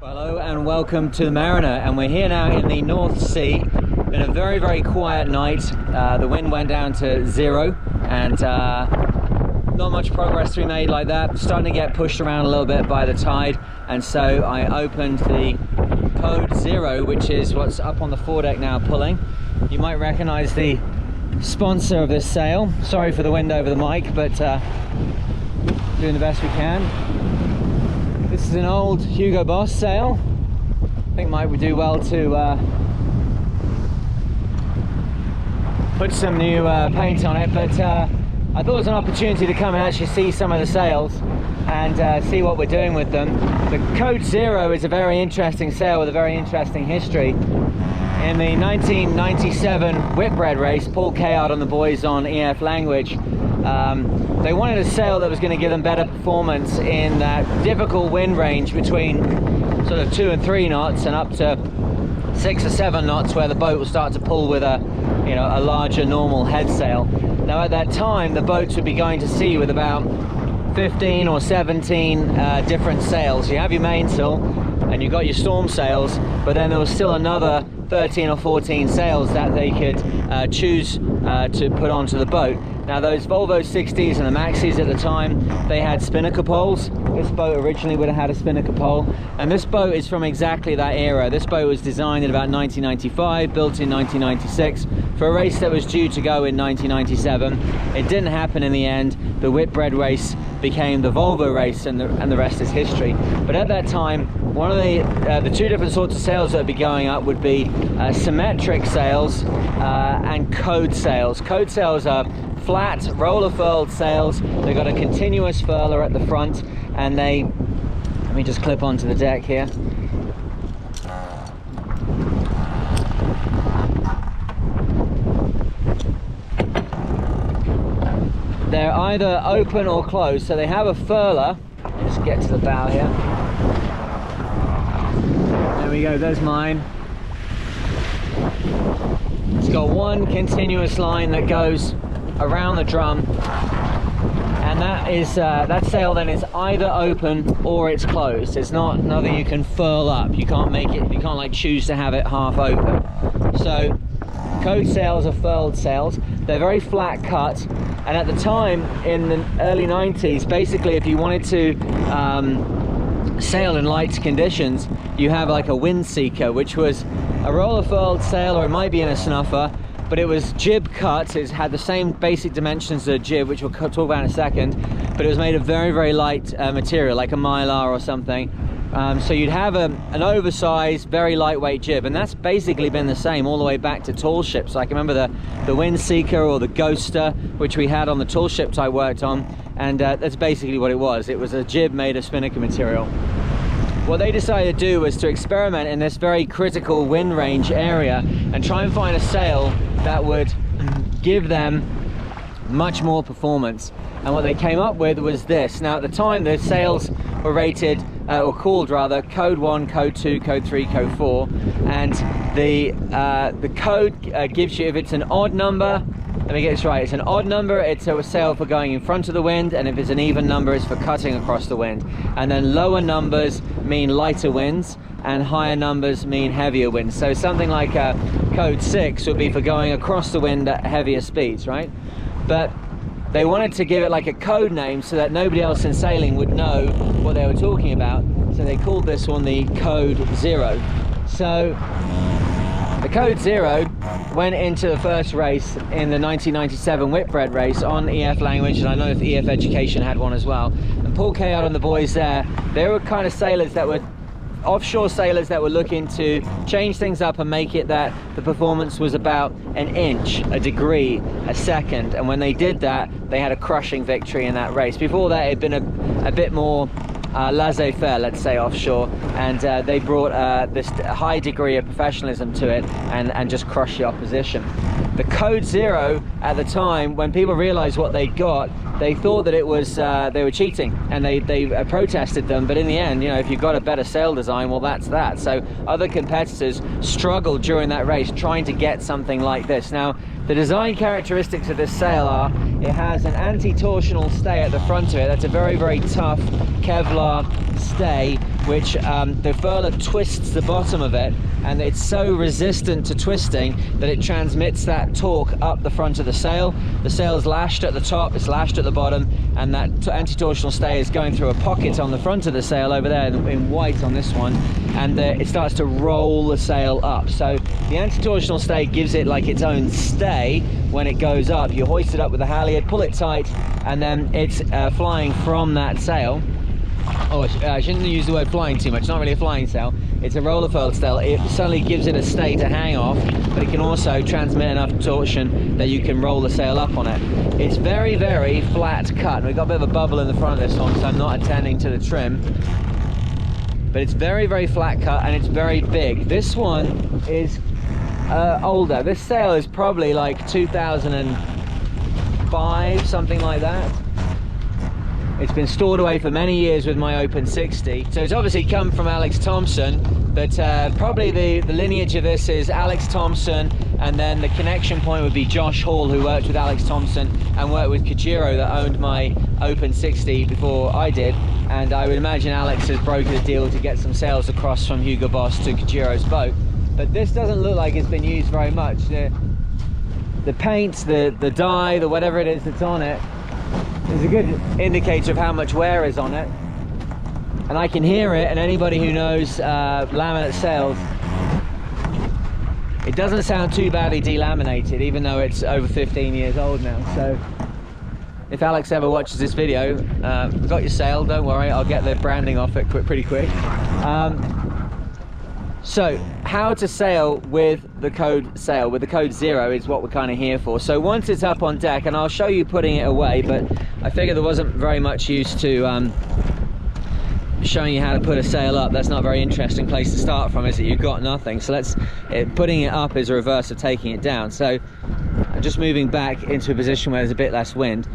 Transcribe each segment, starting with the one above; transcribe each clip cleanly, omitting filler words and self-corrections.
Hello and welcome to the Mariner, and we're here now in the North Sea. Been a very, very quiet night. The wind went down to 0 and not much progress to be made like that. Starting to get pushed around a little bit by the tide, and so I opened the code 0, which is what's up on the foredeck now pulling. You might recognize the sponsor of this sail. Sorry for the wind over the mic, but doing the best we can. This is an old Hugo Boss sail. I think might do well to put some new paint on it, but I thought it was an opportunity to come and actually see some of the sails and see what we're doing with them. The Code 0 is a very interesting sail with a very interesting history. In the 1997 Whitbread race, Paul Kayard and the boys on EF Language, they wanted a sail that was going to give them better performance in that difficult wind range between sort of 2 and 3 knots and up to 6 or 7 knots, where the boat will start to pull with a larger normal head sail. Now at that time, the boats would be going to sea with about 15 or 17 different sails. You have your mainsail and you've got your storm sails, but then there was still another 13 or 14 sails that they could choose to put onto the boat. Now those Volvo 60s and the Maxis at the time, they had spinnaker poles. This boat originally would have had a spinnaker pole, and this boat is from exactly that era. This boat was designed in about 1995, built in 1996 for a race that was due to go in 1997. It didn't happen in the end. The Whitbread race became the Volvo race, and the rest is history. But at that time, one of the two different sorts of sails that would be going up would be symmetric sails and code sails. Code sails are flat, roller furled sails. They've got a continuous furler at the front, and let me just clip onto the deck here. They're either open or closed, so they have a furler. Just get to the bow here. There we go, there's mine. It's got one continuous line that goes around the drum, and that sail then is either open or it's closed. It's not nothing you can furl up. You can't make it, you can't like choose to have it half open. So code sails are furled sails. They're very flat cut, and at the time in the early 90s, basically if you wanted to sail in light conditions, you have like a wind seeker, which was a roller furled sail, or it might be in a snuffer, but it was jib cut. It had the same basic dimensions as a jib, which we'll talk about in a second, but it was made of very, very light material, like a mylar or something. So you'd have an oversized, very lightweight jib, and that's basically been the same all the way back to tall ships. I can remember the wind seeker or the ghoster, which we had on the tall ships I worked on, and that's basically what it was. It was a jib made of spinnaker material. What they decided to do was to experiment in this very critical wind range area and try and find a sail that would give them much more performance. And what they came up with was this. Now at the time, the sails were rated, or called rather, Code 1, Code 2, Code 3, Code 4, and the code gives you, if it's an odd number, let me get this right, it's an odd number, it's a sail for going in front of the wind, and if it's an even number, it's for cutting across the wind. And then lower numbers mean lighter winds, and higher numbers mean heavier winds. So something like Code 6 would be for going across the wind at heavier speeds, right? But they wanted to give it like a code name so that nobody else in sailing would know what they were talking about. So they called this one the Code 0. So the Code 0 went into the first race in the 1997 Whitbread race on EF Language, and I know if EF Education had one as well. And Paul Kayard and the boys there, they were kind of sailors that were offshore sailors that were looking to change things up and make it that the performance was about an inch, a degree, a second. And when they did that, they had a crushing victory in that race. Before that, it had been a bit more laissez-faire, let's say, offshore, and they brought this high degree of professionalism to it and just crushed the opposition. The Code 0 at the time, when people realized what they got, they thought that it was they were cheating, and they protested them. But in the end, you know, if you've got a better sail design, well, that's that. So other competitors struggled during that race trying to get something like this. Now, the design characteristics of this sail are, it has an anti-torsional stay at the front of it. That's a very, very tough Kevlar stay which the furler twists the bottom of it, and it's so resistant to twisting that it transmits that torque up the front of the sail. The sail's lashed at the top, it's lashed at the bottom, and that anti-torsional stay is going through a pocket on the front of the sail over there in white on this one, and it starts to roll the sail up. So the anti-torsional stay gives it like its own stay. When it goes up, you hoist it up with a halyard, pull it tight, and then it's flying from that sail. Oh, I shouldn't use the word flying too much, it's not really a flying sail, it's a roller furled sail. It certainly gives it a stay to hang off, but it can also transmit enough torsion that you can roll the sail up on it. It's very, very flat cut. We've got a bit of a bubble in the front of this one, so I'm not attending to the trim. But it's very, very flat cut, and it's very big. This one is older. This sail is probably like 2005, something like that. It's been stored away for many years with my Open 60. So it's obviously come from Alex Thompson, but probably the lineage of this is Alex Thompson, and then the connection point would be Josh Hall, who worked with Alex Thompson and worked with Kajiro, that owned my Open 60 before I did. And I would imagine Alex has brokered a deal to get some sails across from Hugo Boss to Kajiro's boat. But this doesn't look like it's been used very much. The paint, the dye, the whatever it is that's on it, is a good indicator of how much wear is on it. And I can hear it, and anybody who knows laminate sails, it doesn't sound too badly delaminated, even though it's over 15 years old now. So if Alex ever watches this video, I've got your sail, don't worry, I'll get the branding off it pretty quick. So how to sail with the code sail, with the code 0 is what we're kind of here for. So once it's up on deck, and I'll show you putting it away, but I figured there wasn't very much use to showing you how to put a sail up. That's not a very interesting place to start from, is it? You've got nothing. So putting it up is a reverse of taking it down. So I'm just moving back into a position where there's a bit less wind.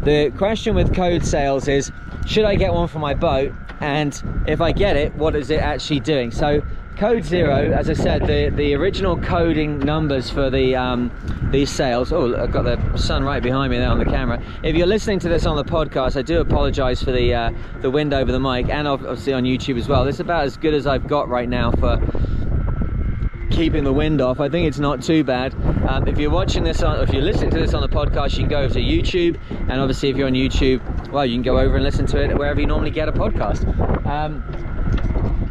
The question with code sails is, should I get one for my boat? And if I get it, what is it actually doing? So code 0, as I said, the original coding numbers for these sails. Oh, I've got the sun right behind me there on the camera. If you're listening to this on the podcast, I do apologize for the wind over the mic, and obviously on YouTube as well. This is about as good as I've got right now for keeping the wind off. I think it's not too bad. If you're watching this on, if you're listening to this on the podcast, you can go over to YouTube, and obviously if you're on YouTube, well, you can go over and listen to it wherever you normally get a podcast.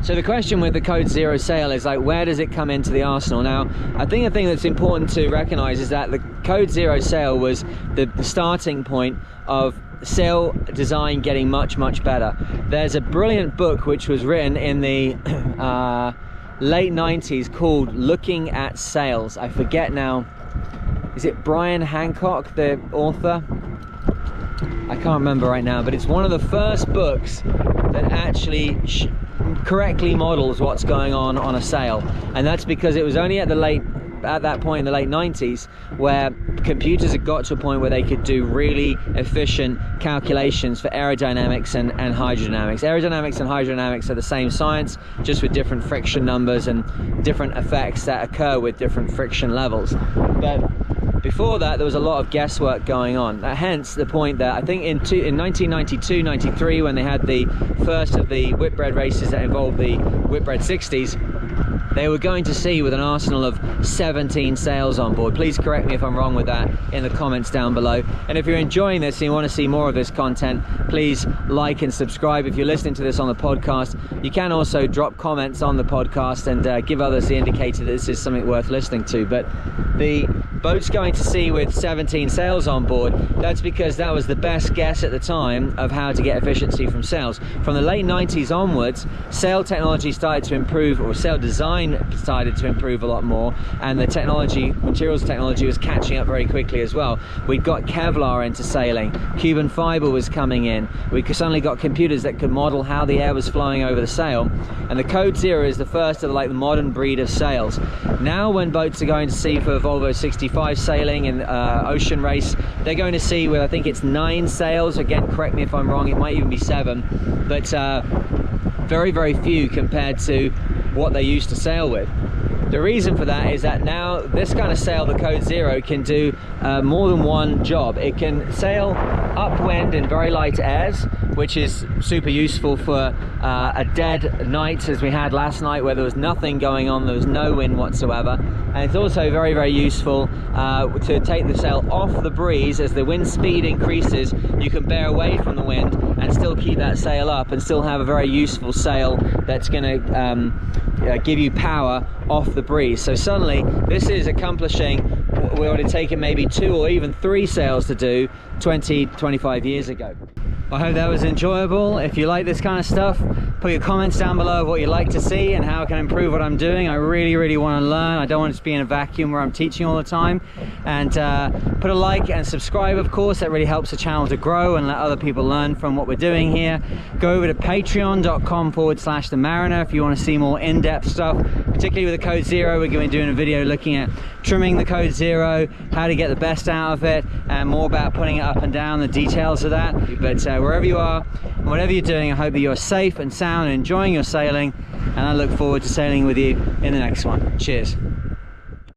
So the question with the code 0 sail is, like, where does it come into the arsenal? Now, I think the thing that's important to recognize is that the code 0 sail was the starting point of sail design getting much, much better. There's a brilliant book which was written in the late 90s called Looking at Sails. I forget now, is it Brian Hancock, the author? I can't remember right now, but it's one of the first books that actually correctly models what's going on a sail. And that's because it was only at that point in the late 90s where computers had got to a point where they could do really efficient calculations for aerodynamics and hydrodynamics. Aerodynamics and hydrodynamics are the same science, just with different friction numbers and different effects that occur with different friction levels. But before that, there was a lot of guesswork going on. Hence the point that I think in 1992-93, when they had the first of the Whitbread races that involved the Whitbread 60s, they were going to sea with an arsenal of 17 sails on board. Please correct me if I'm wrong with that in the comments down below. And if you're enjoying this and you want to see more of this content, please like and subscribe. If you're listening to this on the podcast, you can also drop comments on the podcast and give others the indicator that this is something worth listening to. But the boat's going to sea with 17 sails on board. That's because that was the best guess at the time of how to get efficiency from sails. From the late 90s onwards, sail technology started to improve, or sail design started to improve a lot more, and the materials technology was catching up very quickly as well. We'd got Kevlar into sailing, Cuban fiber was coming in, we suddenly got computers that could model how the air was flowing over the sail, and the code 0 is the first of the modern breed of sails. Now when boats are going to sea for Volvo 65 sailing and ocean race, they're going to sea with, I think it's 9 sails. Again, correct me if I'm wrong, it might even be 7, but very, very few compared to what they used to sail with. The reason for that is that now this kind of sail, the code 0, can do more than one job. It can sail upwind in very light airs, which is super useful for a dead night as we had last night, where there was nothing going on, there was no wind whatsoever. And it's also very, very useful to take the sail off the breeze. As the wind speed increases, you can bear away from the wind and still keep that sail up and still have a very useful sail that's going to give you power off the breeze. So suddenly this is accomplishing what would have taken maybe 2 or even 3 sails to do 20-25 years ago. I hope that was enjoyable. If you like this kind of stuff, put your comments down below of what you'd like to see and how I can improve what I'm doing. I really want to learn. I don't want it to be in a vacuum where I'm teaching all the time. And put a like and subscribe, of course. That really helps the channel to grow and let other people learn from what we're doing here. Go over to patreon.com/themariner if you want to see more in-depth stuff, particularly with the Code Zero. We're going to be doing a video looking at trimming the Code Zero, how to get the best out of it, and more about putting it up and down, the details of that. But wherever you are and whatever you're doing, I hope that you're safe and sound and enjoying your sailing, and I look forward to sailing with you in the next one. Cheers.